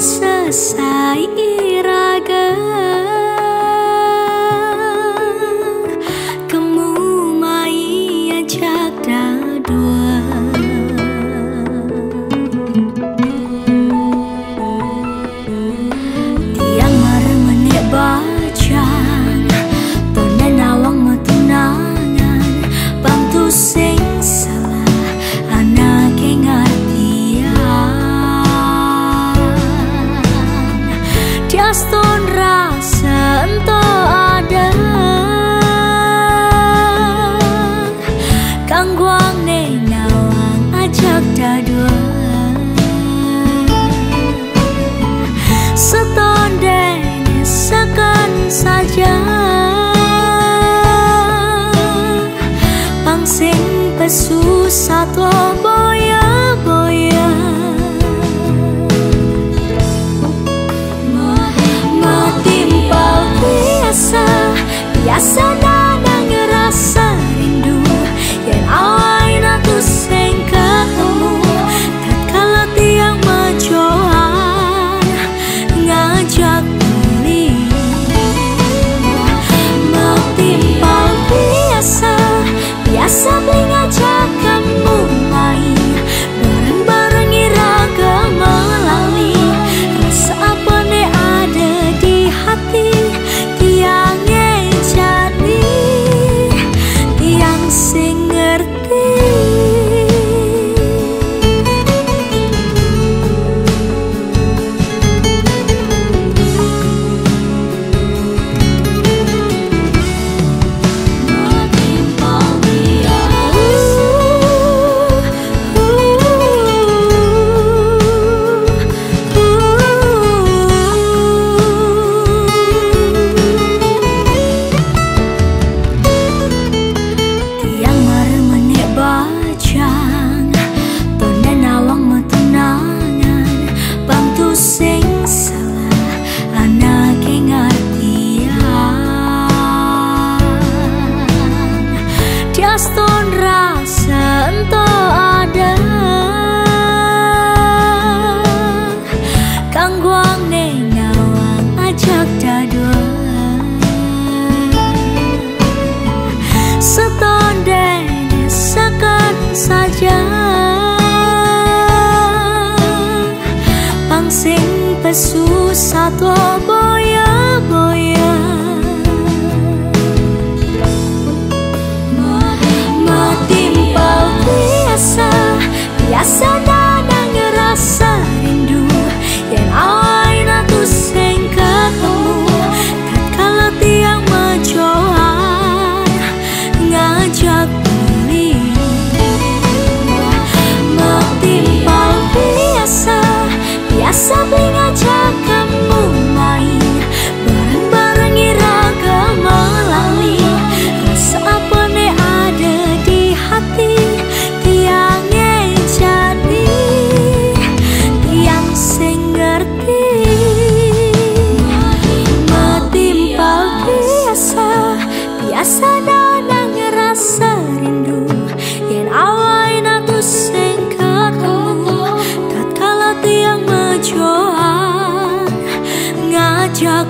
Selesai iraga kamu mai ajak dadua tiang maremenek bacaan tonen awang metunangan bantu sing salah anak yang Aston rasa ento ada kangguang nenawang ajak dadua setonde sekan saja pangsing pesu satu boya-boya biasa nana ngerasa rindu yang awai natu seng ketemu tatkala tiang majoan ngajak beli matimpal biasa beli ngajak kamu main bareng-bareng iraga melalui rasa apa ne ada di hati tiang sing ngerti Aston rasa ento ada kangguang nenawang ajak dadua setonde sekan saja pangsing pesu satu boya-boya biasa nana ngerasa rindu yang awai natu seng ketemu tatkala tiang majoan ngajak beli matimpal biasa beli ngajak kamu main bareng-bareng iraga melalui rasa apa ne ada di hati tiang biasa nana ngerasa rindu yang awai natu seng ketemu tatkala tiang majoan ngajak